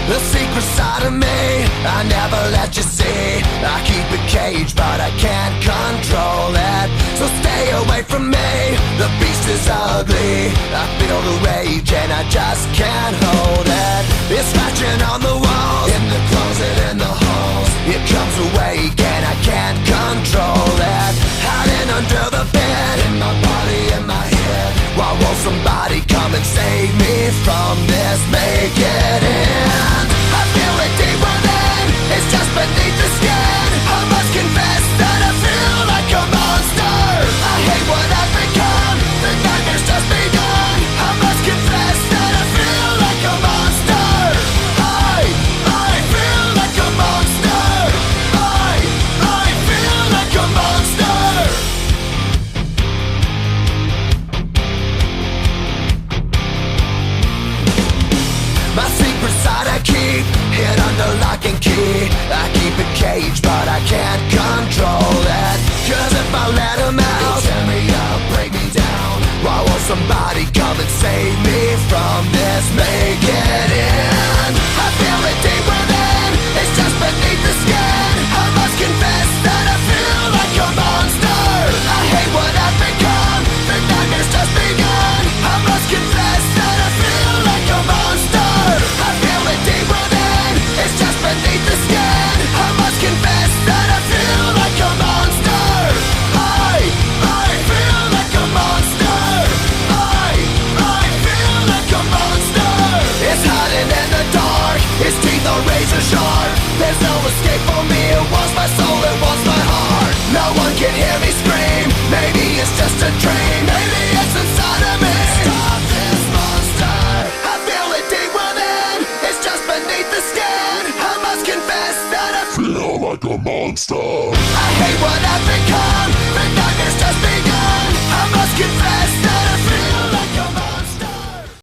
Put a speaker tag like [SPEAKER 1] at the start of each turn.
[SPEAKER 1] The secret side of me I never let you see. I keep it caged but I can't control it. So stay away from me, the beast is ugly. I feel the rage and I just can't hold it. It's scratching on the walls, in the closet, in the halls. It comes awake and I can't control it. Hiding under the bed, in my body, in my head. Why won't somebody come and save me from this? Make it end. I feel it deep within, it's just beneath the skin. I must confess that I feel like a monster. I hate what I've become, the nightmare's just begun. I must confess that I feel like a monster. I feel like a monster. I feel like a monster. My secret side I keep hid under lock and key. I keep it caged but I can't control it. Cause if I let him out, he'll tear me up, break me down. Why won't somebody come and save me from this? Make it end. I feel it deep within, it's just beneath the skin. I must confess that I feel like a monster. I hate what I've become, the nightmare's just begun. I must confess that I feel like a monster. I feel it deep within, it's just beneath the skin. I must confess that I feel like a monster. I feel like a monster. I feel like a monster. It's hiding in the dark, its teeth are razor sharp. There's no escape for me, it wants my soul, it wants my heart. No one can hear me scream, maybe it's just a dream. Maybe it's inside of me. Stop this monster. I feel it deep within, it's just beneath the skin. I must confess that I feel like a monster. I hate what I've become, the nightmare's just begun. I must confess that